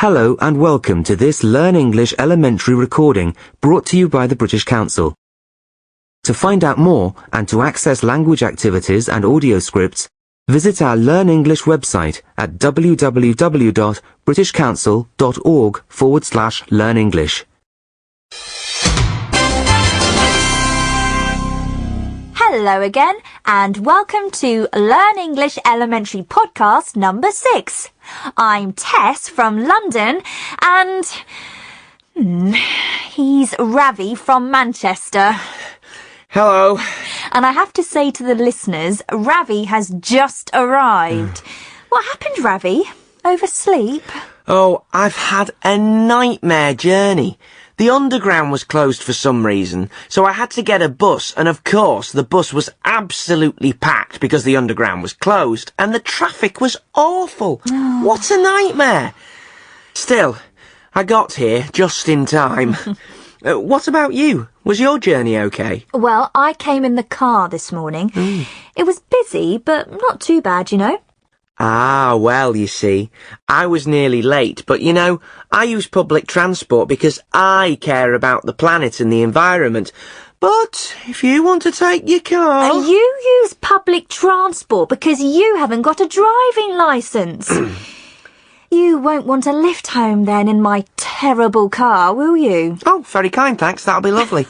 Hello and welcome to this Learn English Elementary recording brought to you by the British Council. To find out more and to access language activities and audio scripts, visit our Learn English website at www.britishcouncil.org/learnenglish. Hello again and welcome to Learn English Elementary podcast number 6. I'm Tess from London and he's Ravi from Manchester. Hello. And I have to say to the listeners, Ravi has just arrived. What happened, Ravi? Oversleep? Oh, I've had a nightmare journey. The underground was closed for some reason, so I had to get a bus, and of course the bus was absolutely packed because the underground was closed, and the traffic was awful. Oh. What a nightmare! Still, I got here just in time. What about you? Was your journey okay? Well, I came in the car this morning. It was busy, but not too bad, you know. Ah, well, you see, I was nearly late, but you know, I use public transport because I care about the planet and the environment. But if you want to take your car... You use public transport because you haven't got a driving licence. You won't want a lift home then in my terrible car, will you? Oh, very kind, thanks. That'll be lovely.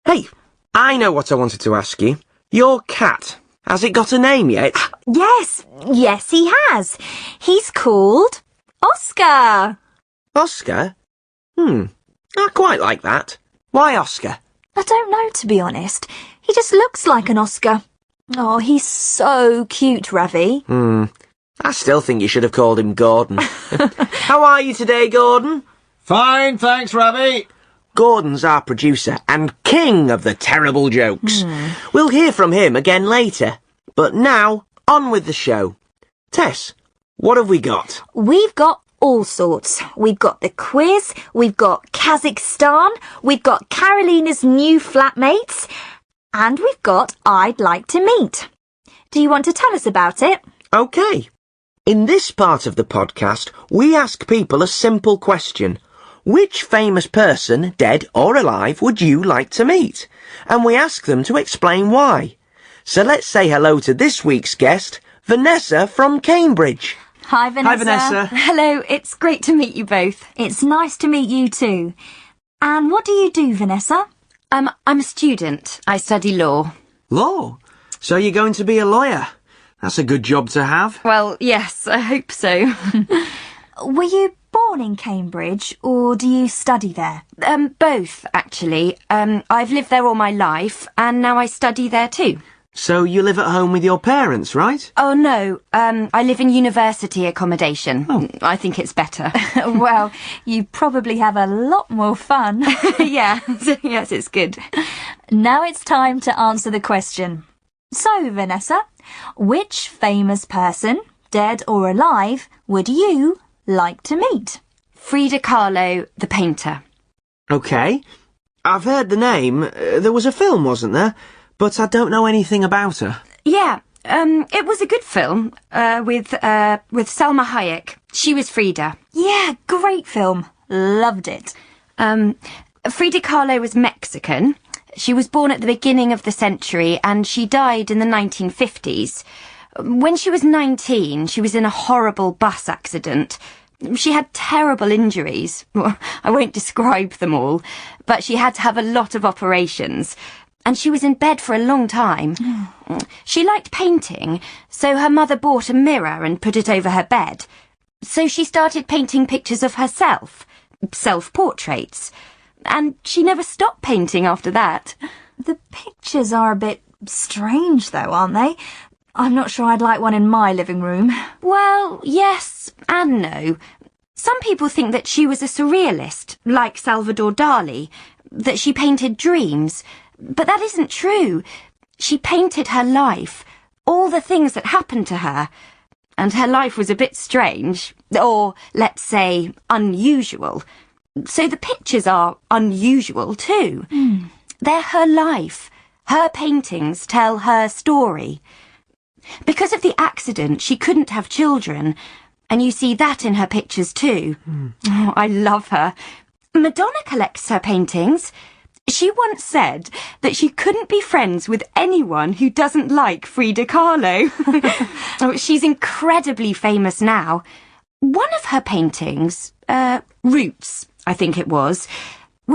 Hey, I know what I wanted to ask you. Your cat, has it got a name yet? Yes, he has. He's called Oscar. Oscar? I quite like that. Why Oscar? I don't know, to be honest. He just looks like an Oscar. Oh, he's so cute, Ravi. I still think you should have called him Gordon. How are you today, Gordon? Fine, thanks, Ravi. Gordon's our producer and king of the terrible jokes. We'll hear from him again later. But now, on with the show. Tess, what have we got? We've got all sorts. We've got the quiz, we've got Kazakhstan, we've got Carolina's new flatmates, and we've got I'd Like to Meet. Do you want to tell us about it? OK. In this part of the podcast, we ask people a simple question. Which famous person, dead or alive, would you like to meet? And we ask them to explain why. So let's say hello to this week's guest, Vanessa from Cambridge. Hi, Vanessa. Hi, Vanessa. Hello, it's great to meet you both. It's nice to meet you too. And what do you do, Vanessa? I'm a student. I study law. Law? So you're going to be a lawyer? That's a good job to have. Well, yes, I hope so. Were you born in Cambridge or do you study there? Both, actually. I've lived there all my life and now I study there too. So you live at home with your parents, right? Oh, no. I live in university accommodation. Oh. I think it's better. Well, you probably have a lot more fun. Yeah, yes, it's good. Now it's time to answer the question. So, Vanessa, which famous person, dead or alive, would you like to meet? Frida Kahlo, the painter. OK. I've heard the name. There was a film, wasn't there? But I don't know anything about her. Yeah, it was a good film, with Salma Hayek. She was Frida. Yeah, great film. Loved it. Frida Kahlo was Mexican. She was born at the beginning of the century and she died in the 1950s. When she was 19, she was in a horrible bus accident. She had terrible injuries. Well, I won't describe them all, but she had to have a lot of operations. And she was in bed for a long time. She liked painting, so her mother bought a mirror and put it over her bed. So she started painting pictures of herself, self-portraits. And she never stopped painting after that. The pictures are a bit strange, though, aren't they? I'm not sure I'd like one in my living room. Well, yes and no. Some people think that she was a surrealist, like Salvador Dali, that she painted dreams. But that isn't true. She painted her life, all the things that happened to her. And her life was a bit strange, or, let's say, unusual. So the pictures are unusual too. They're her life. Her paintings tell her story. Because of the accident, she couldn't have children, And you see that in her pictures too. Oh, I love her. Madonna collects her paintings. She once said that she couldn't be friends with anyone who doesn't like Frida Kahlo. Oh, she's incredibly famous now. One of her paintings, Roots, I think it was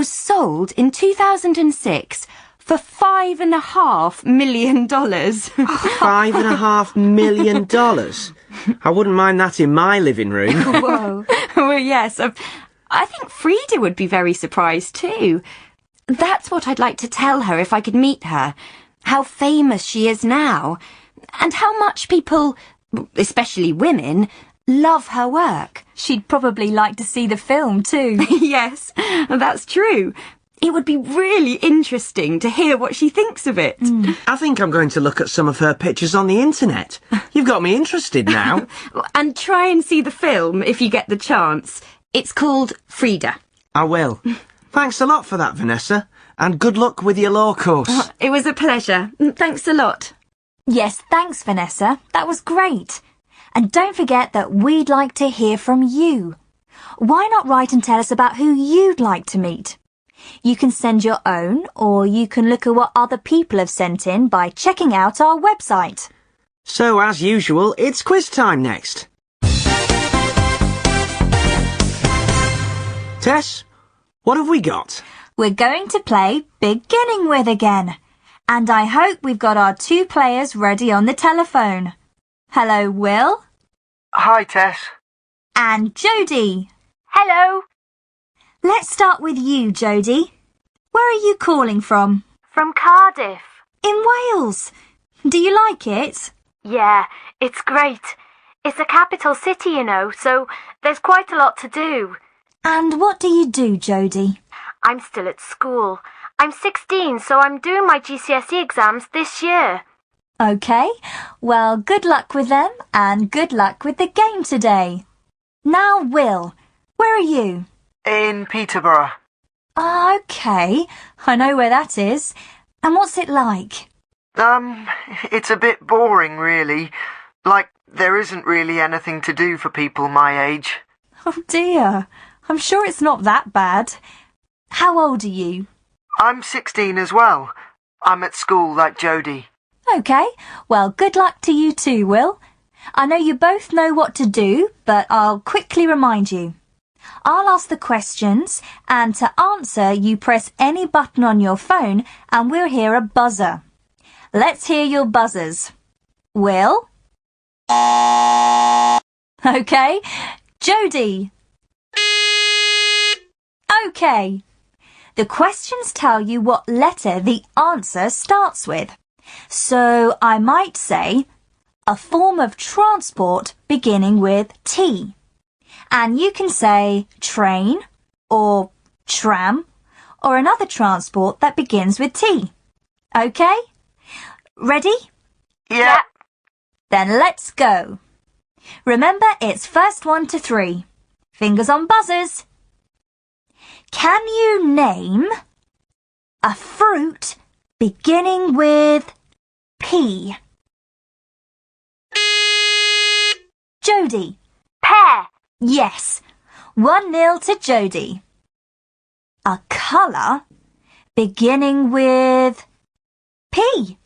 sold in 2006 for $5.5 million. $5.5 million? I wouldn't mind that in my living room. Whoa. Well, yes. I think Frida would be very surprised too. That's what I'd like to tell her if I could meet her. How famous she is now. And how much people, especially women, love her work. She'd probably like to see the film too. Yes, that's true. It would be really interesting to hear what she thinks of it. I think I'm going to look at some of her pictures on the internet. You've got me interested now. And try and see the film if you get the chance. It's called Frida. I will. Thanks a lot for that, Vanessa. And good luck with your law course. It was a pleasure. Thanks a lot. Yes, thanks, Vanessa. That was great. And don't forget that we'd like to hear from you. Why not write and tell us about who you'd like to meet? You can send your own, or you can look at what other people have sent in by checking out our website. So, as usual, it's quiz time next. Tess, what have we got? We're going to play Beginning With again. And I hope we've got our 2 players ready on the telephone. Hello, Will. Hi, Tess. And Jodie. Hello. Let's start with you, Jodie. Where are you calling from? From Cardiff. In Wales. Do you like it? Yeah, it's great. It's a capital city, you know, so there's quite a lot to do. And what do you do, Jodie? I'm still at school. I'm 16, so I'm doing my GCSE exams this year. OK, well, good luck with them and good luck with the game today. Now, Will, where are you? In Peterborough. OK, I know where that is. And what's it like? It's a bit boring, really. Like, there isn't really anything to do for people my age. Oh dear, I'm sure it's not that bad. How old are you? I'm 16 as well. I'm at school like Jodie. OK, well, good luck to you too, Will. I know you both know what to do, but I'll quickly remind you. I'll ask the questions, and to answer, you press any button on your phone, and we'll hear a buzzer. Let's hear your buzzers. Will? OK. Jodie? OK. The questions tell you what letter the answer starts with. So I might say, a form of transport beginning with T. And you can say train, or tram, or another transport that begins with T. OK? Ready? Yeah. Then let's go. Remember, it's first 1 to 3. Fingers on buzzers. Can you name a fruit beginning with P? Jodie? Pear. Yes. 1-0 to Jodie. A colour beginning with P.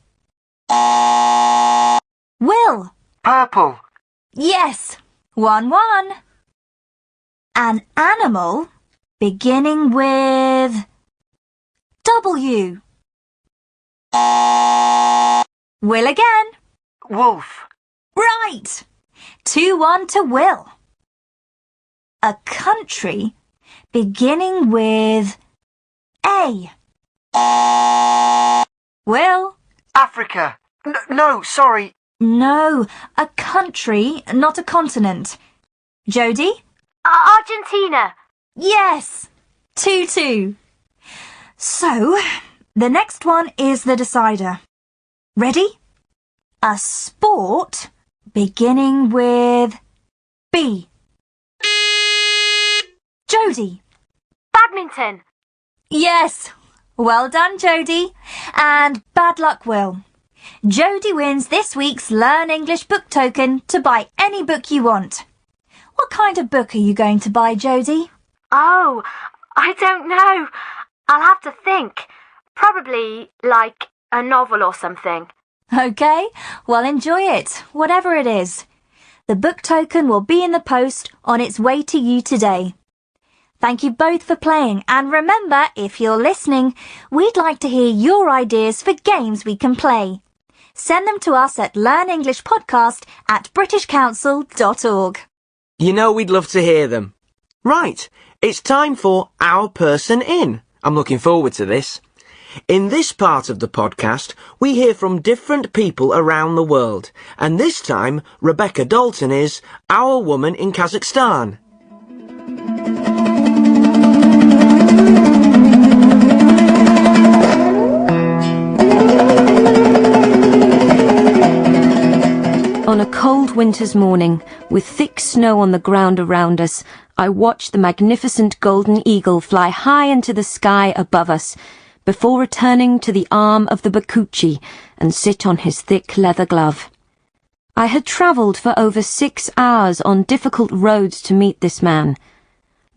Will? Purple. Yes. 1-1. An animal beginning with W. Will again. Wolf. Right. 2-1 to Will. A country beginning with A. Will? Africa. No, sorry. No, a country, not a continent. Jodie? Argentina. Yes. 2-2. So, the next one is the decider. Ready? A sport beginning with B. Jodie? Badminton. Yes. Well done, Jodie. And bad luck, Will. Jodie wins this week's Learn English book token to buy any book you want. What kind of book are you going to buy, Jodie? Oh, I don't know. I'll have to think. Probably, like, a novel or something. OK, well enjoy it, whatever it is. The book token will be in the post on its way to you today. Thank you both for playing, and remember, if you're listening, we'd like to hear your ideas for games we can play. Send them to us at learnenglishpodcast@britishcouncil.org. You know we'd love to hear them. Right, it's time for Our Person In. I'm looking forward to this. In this part of the podcast, we hear from different people around the world, and this time, Rebecca Dalton is Our Woman in Kazakhstan. On a cold winter's morning, with thick snow on the ground around us, I watched the magnificent golden eagle fly high into the sky above us, before returning to the arm of the Bakuchi and sit on his thick leather glove. I had travelled for over 6 hours on difficult roads to meet this man.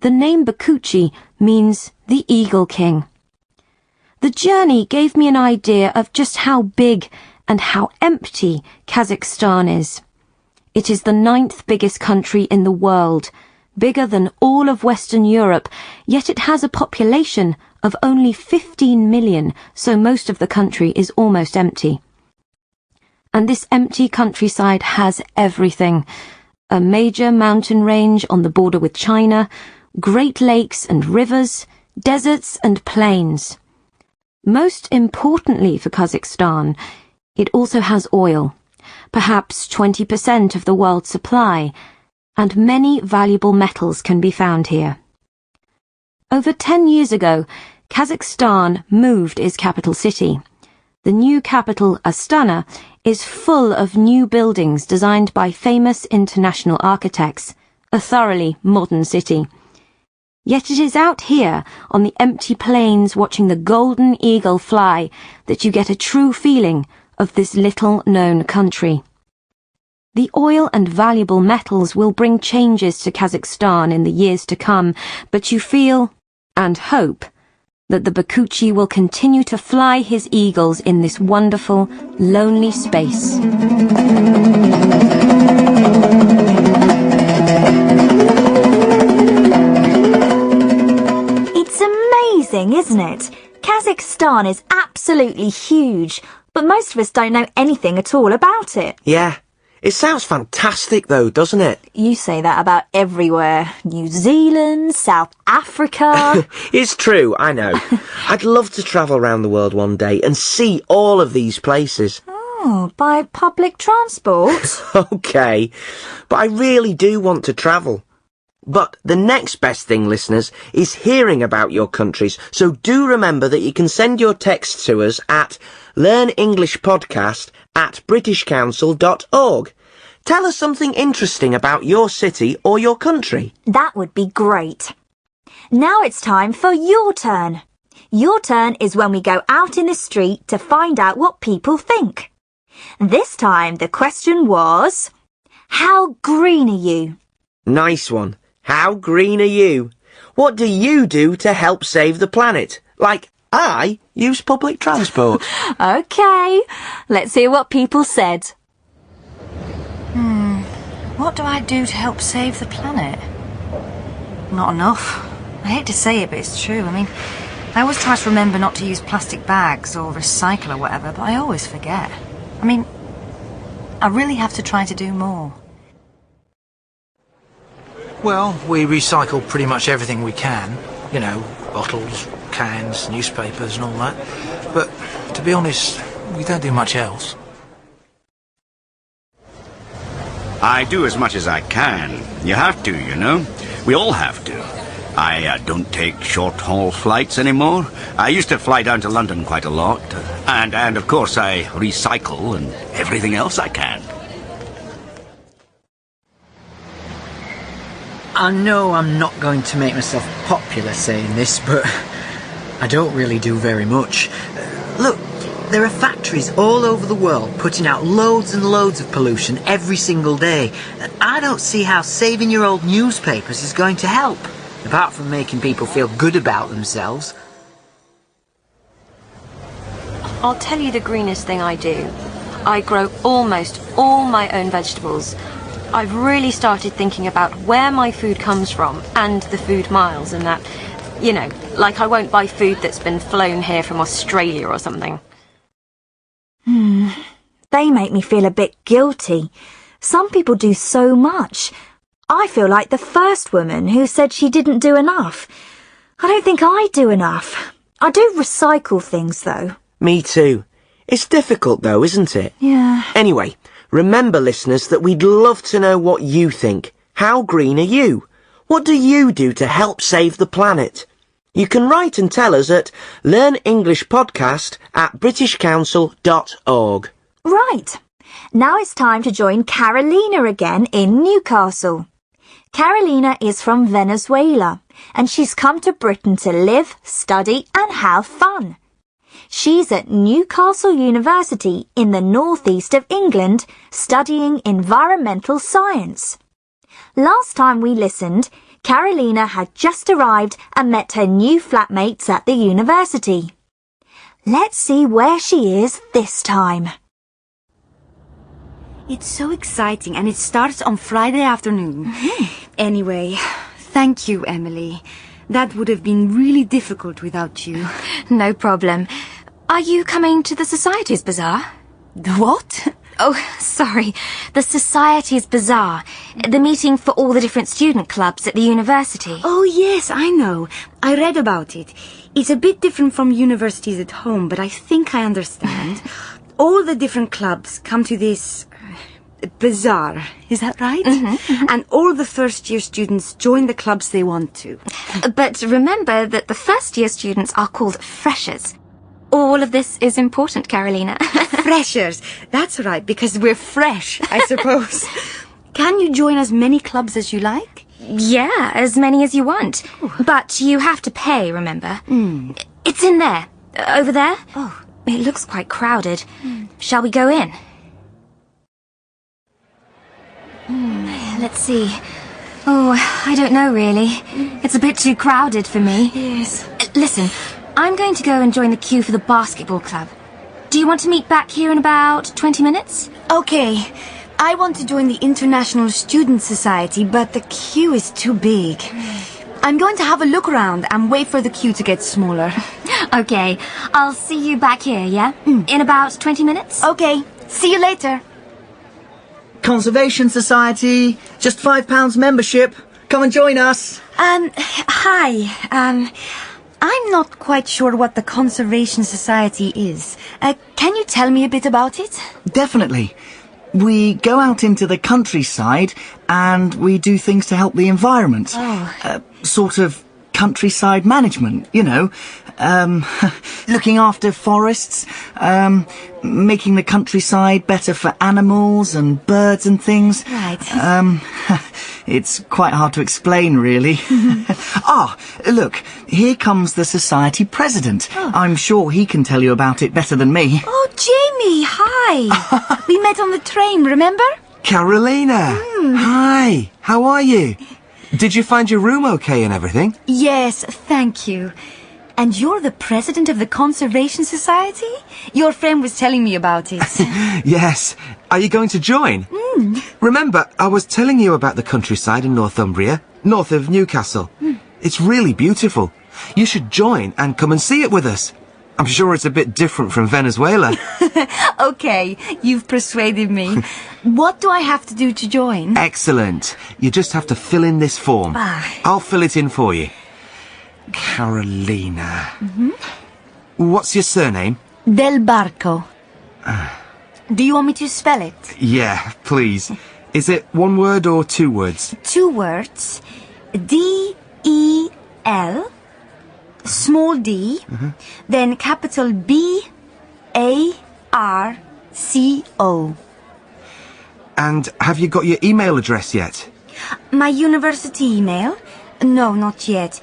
The name Bakuchi means the Eagle King. The journey gave me an idea of just how big and how empty Kazakhstan is. It is the 9th biggest country in the world, bigger than all of Western Europe, yet it has a population of only 15 million, so most of the country is almost empty. And this empty countryside has everything. A major mountain range on the border with China, great lakes and rivers, deserts and plains. Most importantly for Kazakhstan, it also has oil, perhaps 20% of the world's supply, and many valuable metals can be found here. Over 10 years ago, Kazakhstan moved its capital city. The new capital, Astana, is full of new buildings designed by famous international architects, a thoroughly modern city. Yet it is out here, on the empty plains watching the golden eagle fly, that you get a true feeling of this little-known country. The oil and valuable metals will bring changes to Kazakhstan in the years to come, but you feel, and hope, that the Bakuchi will continue to fly his eagles in this wonderful, lonely space. It's amazing, isn't it? Kazakhstan is absolutely huge, but most of us don't know anything at all about it. Yeah, it sounds fantastic though, doesn't it? You say that about everywhere. New Zealand, South Africa. It's true, I know. I'd love to travel around the world one day and see all of these places. Oh, by public transport? OK, but I really do want to travel. But the next best thing, listeners, is hearing about your countries, so do remember that you can send your texts to us at learnenglishpodcast@britishcouncil.org. Tell us something interesting about your city or your country. That would be great. Now it's time for your turn. Your turn is when we go out in the street to find out what people think. This time the question was, how green are you? Nice one. How green are you? What do you do to help save the planet? Like, I use public transport. OK, let's hear what people said. What do I do to help save the planet? Not enough. I hate to say it, but it's true. I mean, I always try to remember not to use plastic bags or recycle or whatever, but I always forget. I mean, I really have to try to do more. Well, we recycle pretty much everything we can. You know, bottles, cans, newspapers and all that. But, to be honest, we don't do much else. I do as much as I can. You have to, you know. We all have to. I don't take short-haul flights anymore. I used to fly down to London quite a lot. And of course, I recycle and everything else I can. I know I'm not going to make myself popular saying this, but I don't really do very much. Look, There are factories all over the world putting out loads and loads of pollution every single day. And I don't see how saving your old newspapers is going to help, apart from making people feel good about themselves. I'll tell you the greenest thing I do. I grow almost all my own vegetables. I've really started thinking about where my food comes from and the food miles and that. You know, like I won't buy food that's been flown here from Australia or something. They make me feel a bit guilty. Some people do so much. I feel like the first woman who said she didn't do enough. I don't think I do enough. I do recycle things, though. Me too. It's difficult though, isn't it? Yeah. Anyway, remember listeners that we'd love to know what you think. How green are you? What do you do to help save the planet? You can write and tell us at learnenglishpodcast@britishcouncil.org. Right. Now it's time to join Carolina again in Newcastle. Carolina is from Venezuela, and she's come to Britain to live, study and have fun. She's at Newcastle University in the northeast of England, studying environmental science. Last time we listened, Carolina had just arrived and met her new flatmates at the university. Let's see where she is this time. It's so exciting, and it starts on Friday afternoon. Anyway, thank you, Emily. That would have been really difficult without you. No problem. Are you coming to the Society's Bazaar? The what? Oh, sorry. The Society's Bazaar. The meeting for all the different student clubs at the university. Oh, yes, I know. I read about it. It's a bit different from universities at home, but I think I understand. All the different clubs come to this bazaar, is that right? And all the first-year students join the clubs they want to. But remember that the first-year students are called freshers. All of this is important, Carolina. Freshers. That's right, because we're fresh, I suppose. Can you join as many clubs as you like? Yeah, as many as you want. But you have to pay, remember? It's in there. Over there. Oh. It looks quite crowded. Shall we go in? Let's see. Oh, I don't know, really. It's a bit too crowded for me. Yes. Listen, I'm going to go and join the queue for the basketball club. Do you want to meet back here in about 20 minutes? Okay. I want to join the International Student Society, but the queue is too big. I'm going to have a look around and wait for the queue to get smaller. Okay, I'll see you back here, yeah? In about 20 minutes? Okay, see you later. Conservation Society, just £5 membership. Come and join us. Hi. I'm not quite sure what the Conservation Society is. Can you tell me a bit about it? Definitely. We go out into the countryside and we do things to help the environment. Sort of countryside management, you know. Looking after forests, making the countryside better for animals and birds and things. Right. It's quite hard to explain, really. Look, here comes the society president. I'm sure he can tell you about it better than me. Oh, Jamie, hi. We met on the train, remember? Carolina! Hi! How are you? Did you find your room okay and everything? Yes, thank you. And you're the president of the Conservation Society? Your friend was telling me about it. Yes. Are you going to join? Remember, I was telling you about the countryside in Northumbria, north of Newcastle. It's really beautiful. You should join and come and see it with us. I'm sure it's a bit different from Venezuela. Okay, you've persuaded me. What do I have to do to join? Excellent. You just have to fill in this form. I'll fill it in for you. Carolina. What's your surname? Del Barco. Do you want me to spell it? Yeah, please. Is it one word or two words? 2 words. D-E-L, small d, then capital B-A-R-C-O. And have you got your email address yet? My university email? No, not yet.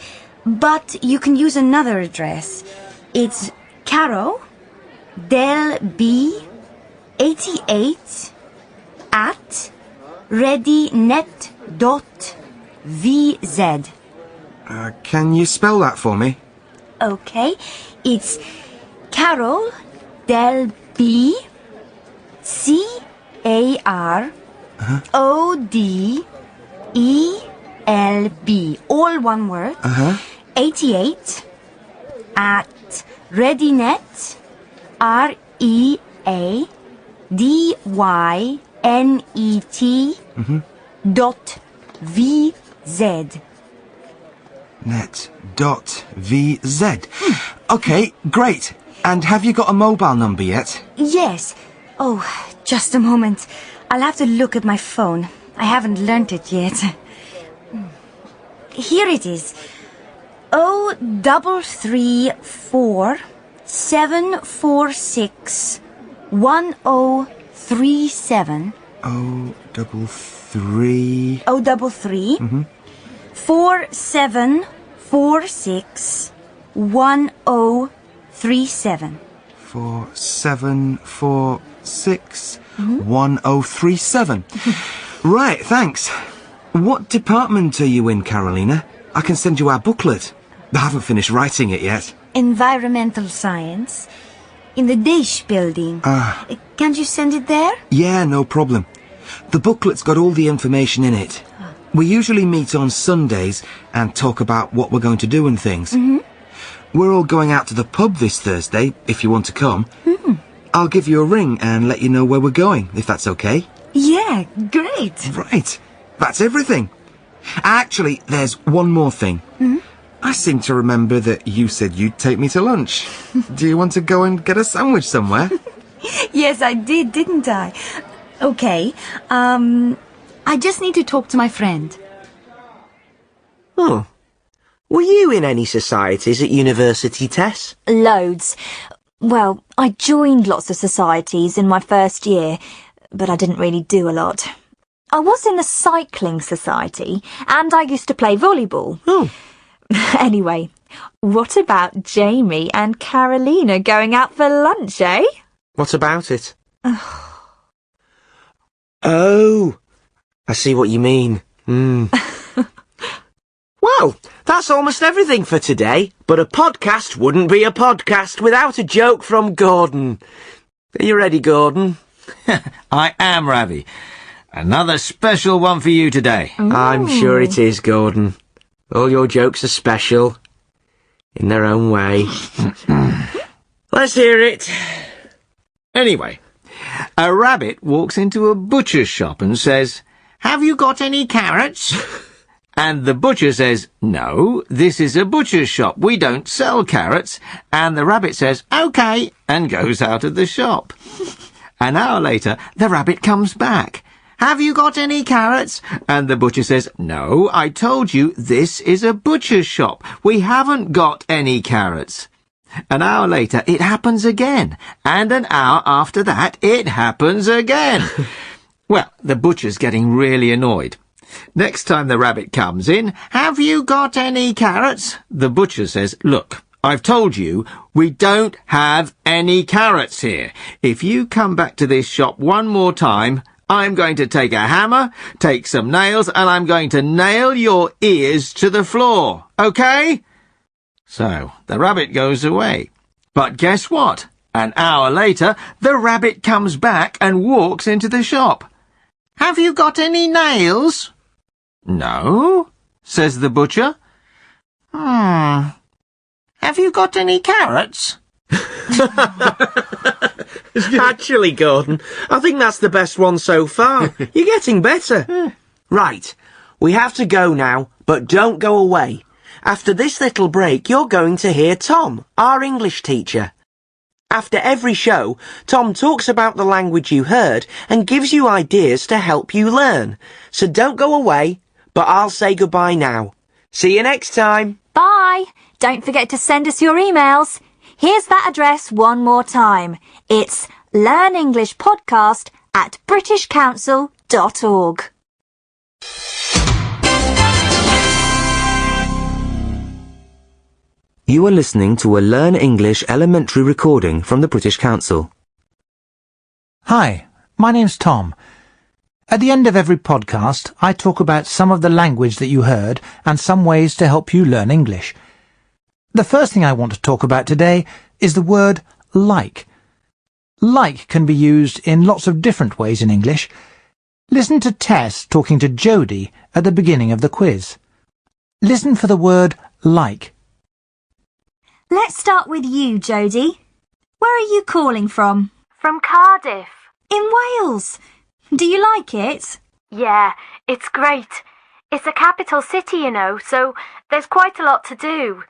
But you can use another address. It's Caro, del B 88 at readynet.vz. Can you spell that for me? Okay, it's Carol del B CARODELB, all one word. 88 at readynet READYNET dot VZ. Net.vz. Okay, great. And have you got a mobile number yet? Yes. Oh, just a moment. I'll have to look at my phone. I haven't learnt it yet. Here it is. 0334 746 1037. 033. 033 4746 1037. 4746 1037. Right, thanks. What department are you in, Carolina? I can send you our booklet. I haven't finished writing it yet. Environmental science. In the Deish building. Can't you send it there? Yeah, no problem. The booklet's got all the information in it. We usually meet on Sundays and talk about what we're going to do and things. We're all going out to the pub this Thursday, if you want to come. I'll give you a ring and let you know where we're going, if that's okay. Yeah, great. Right. That's everything. Actually, there's one more thing. I seem to remember that you said you'd take me to lunch. Do you want to go and get a sandwich somewhere? Yes, I did, didn't I? Okay. I just need to talk to my friend. Oh. Were you in any societies at university, Tess? Loads. Well, I joined lots of societies in my first year, but I didn't really do a lot. I was in the cycling society, and I used to play volleyball. Anyway, what about Jamie and Carolina going out for lunch, eh? What about it? Oh, I see what you mean. Well, that's almost everything for today, but a podcast wouldn't be a podcast without a joke from Gordon. Are you ready, Gordon? I am, Ravi. Another special one for you today. I'm sure it is, Gordon. All your jokes are special, in their own way. Let's hear it. Anyway, a rabbit walks into a butcher's shop and says, "Have you got any carrots?" And the butcher says, "No, this is a butcher's shop. We don't sell carrots." And the rabbit says, "OK," and goes out of the shop. An hour later, the rabbit comes back. "Have you got any carrots?" And the butcher says, "No, I told you this is a butcher's shop. We haven't got any carrots." An hour later, it happens again. And an hour after that, it happens again. Well, the butcher's getting really annoyed. Next time the rabbit comes in, "Have you got any carrots?" The butcher says, "Look, I've told you we don't have any carrots here. If you come back to this shop one more time, I'm going to take a hammer, take some nails, and I'm going to nail your ears to the floor. OK?" So the rabbit goes away. But guess what? An hour later, the rabbit comes back and walks into the shop. "Have you got any nails?" "No," says the butcher. "Have you got any carrots?" Actually, Gordon, I think that's the best one so far. You're getting better. Right, we have to go now, but don't go away. After this little break, you're going to hear Tom, our English teacher. After every show, Tom talks about the language you heard and gives you ideas to help you learn. So don't go away, but I'll say goodbye now. See you next time. Bye. Don't forget to send us your emails. Here's that address one more time. It's learnenglishpodcast@britishcouncil.org. You are listening to a Learn English elementary recording from the British Council. Hi, my name's Tom. At the end of every podcast, I talk about some of the language that you heard and some ways to help you learn English. The first thing I want to talk about today is the word like. Like can be used in lots of different ways in English. Listen to Tess talking to Jodie at the beginning of the quiz. Listen for the word like. Let's start with you, Jodie. Where are you calling from? From Cardiff. In Wales. Do you like it? Yeah, it's great. It's a capital city, you know, so there's quite a lot to do.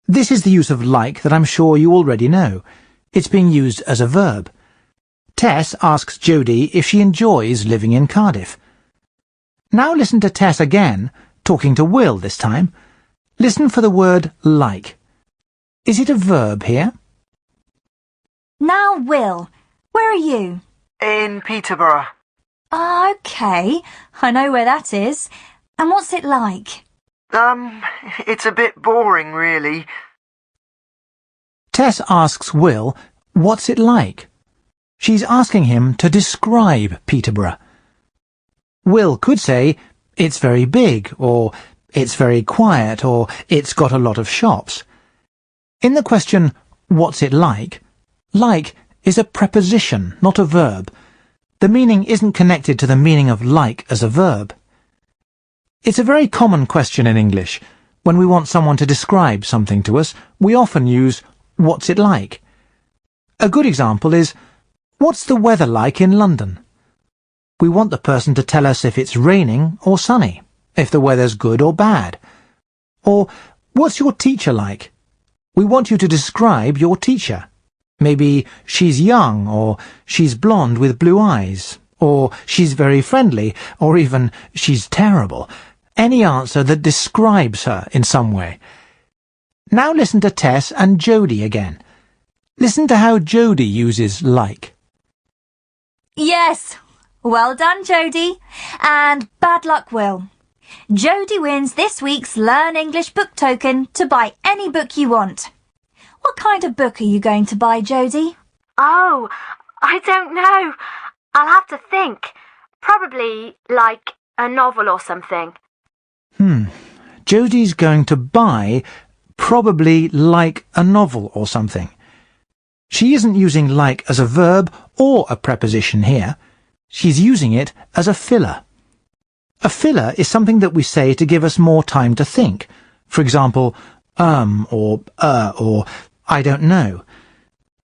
This is the use of like that I'm sure you already know. It's being used as a verb. Tess asks Jodie if she enjoys living in Cardiff. Now listen to Tess again, talking to Will this time. Listen for the word like. Is it a verb here? Now, Will, where are you? In Peterborough. OK. I know where that is. And what's it like? It's a bit boring, really. Tess asks Will, what's it like? She's asking him to describe Peterborough. Will could say, it's very big, or it's very quiet, or it's got a lot of shops. In the question, what's it like is a preposition, not a verb. The meaning isn't connected to the meaning of like as a verb. It's a very common question in English. When we want someone to describe something to us, we often use, what's it like? A good example is, what's the weather like in London? We want the person to tell us if it's raining or sunny, if the weather's good or bad. Or, what's your teacher like? We want you to describe your teacher. Maybe she's young, or she's blonde with blue eyes, or she's very friendly, or even she's terrible. Any answer that describes her in some way. Now listen to Tess and Jodie again. Listen to how Jodie uses like. Yes. Well done, Jodie. And bad luck, Will. Jodie wins this week's Learn English book token to buy any book you want. What kind of book are you going to buy, Jodie? Oh, I don't know. I'll have to think. Probably, like, a novel or something. Jodie's going to buy, probably like a novel or something. She isn't using like as a verb or a preposition here. She's using it as a filler. A filler is something that we say to give us more time to think. For example, or I don't know.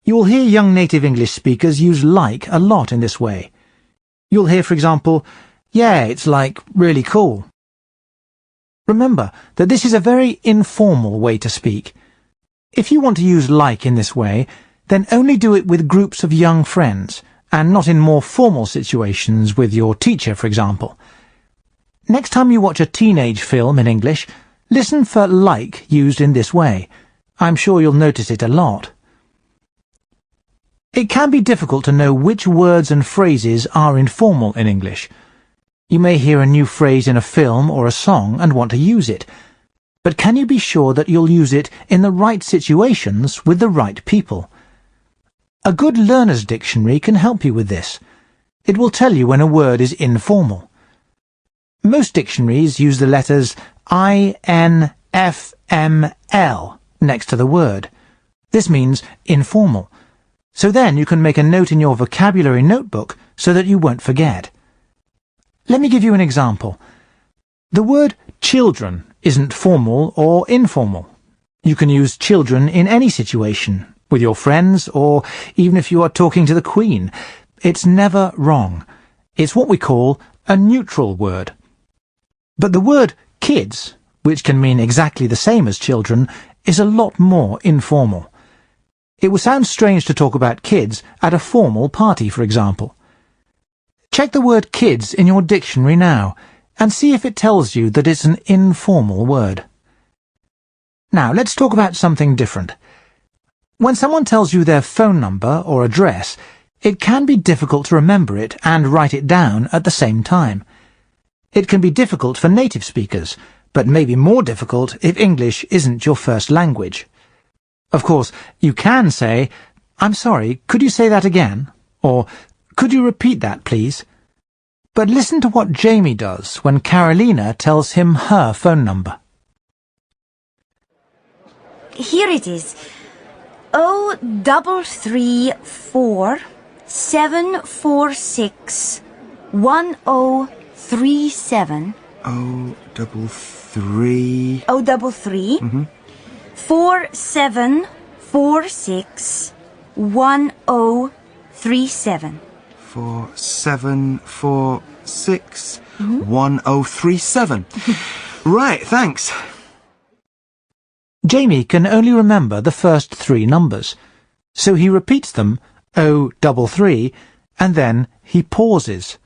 You will hear young native English speakers use like a lot in this way. You'll hear, for example, yeah, it's like really cool. Remember that this is a very informal way to speak. If you want to use like in this way, then only do it with groups of young friends, and not in more formal situations with your teacher, for example. Next time you watch a teenage film in English, listen for like used in this way. I'm sure you'll notice it a lot. It can be difficult to know which words and phrases are informal in English. You may hear a new phrase in a film or a song and want to use it. But can you be sure that you'll use it in the right situations with the right people? A good learner's dictionary can help you with this. It will tell you when a word is informal. Most dictionaries use the letters INFML next to the word. This means informal. So then you can make a note in your vocabulary notebook so that you won't forget. Let me give you an example. The word children isn't formal or informal. You can use children in any situation, with your friends, or even if you are talking to the Queen. It's never wrong. It's what we call a neutral word. But the word kids, which can mean exactly the same as children, is a lot more informal. It would sound strange to talk about kids at a formal party, for example. Check the word kids in your dictionary now, and see if it tells you that it's an informal word. Now, let's talk about something different. When someone tells you their phone number or address, it can be difficult to remember it and write it down at the same time. It can be difficult for native speakers, but maybe more difficult if English isn't your first language. Of course, you can say, "I'm sorry, could you say that again?" Or, "Could you repeat that, please?" But listen to what Jamie does when Carolina tells him her phone number. Here it is. 0334 746 1037. 033. 033 4746 1037. 4746 1037. Right, thanks. Jamie can only remember the first three numbers, so he repeats them, 033, and then he pauses.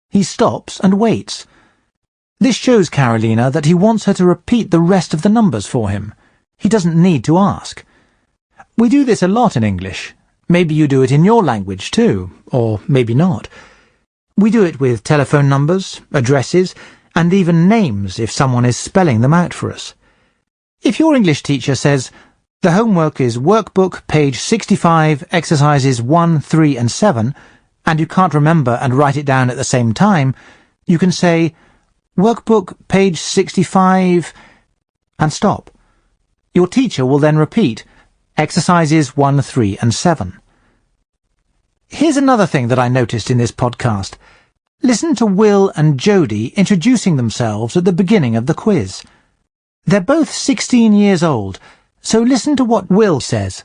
He stops and waits. This shows Carolina that he wants her to repeat the rest of the numbers for him. He doesn't need to ask. We do this a lot in English. Maybe you do it in your language too, or maybe not. We do it with telephone numbers, addresses, and even names if someone is spelling them out for us. If your English teacher says, "The homework is workbook, page 65, exercises 1, 3 and 7, and you can't remember and write it down at the same time, you can say, "Workbook, page 65, and stop. Your teacher will then repeat, exercises 1, 3 and 7. Here's another thing that I noticed in this podcast. Listen to Will and Jodie introducing themselves at the beginning of the quiz. They're both 16 years old, so listen to what Will says.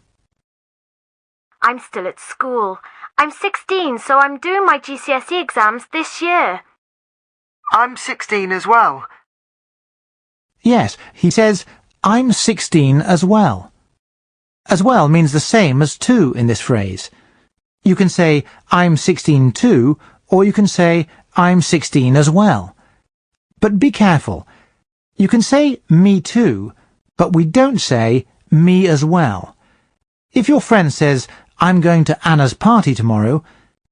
I'm still at school. I'm 16, so I'm doing my GCSE exams this year. I'm 16 as well. Yes, he says, I'm 16 as well. As well means the same as to in this phrase. You can say, I'm 16 too, or you can say, I'm 16 as well. But be careful. You can say me too, but we don't say me as well. If your friend says, I'm going to Anna's party tomorrow,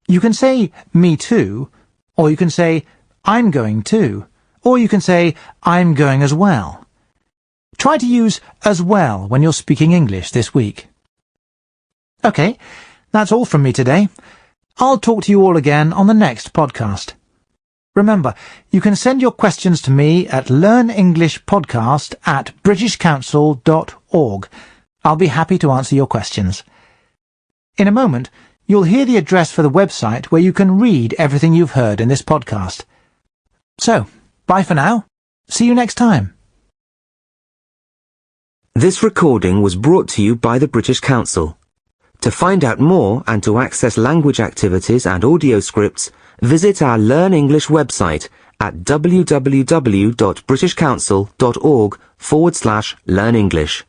you can say me too, or you can say I'm going too, or you can say I'm going as well. Try to use as well when you're speaking English this week. Okay, that's all from me today. I'll talk to you all again on the next podcast. Remember, you can send your questions to me at learnenglishpodcast@britishcouncil.org. I'll be happy to answer your questions. In a moment, you'll hear the address for the website where you can read everything you've heard in this podcast. So, bye for now. See you next time. This recording was brought to you by the British Council. To find out more and to access language activities and audio scripts, visit our Learn English website at www.britishcouncil.org/learn English.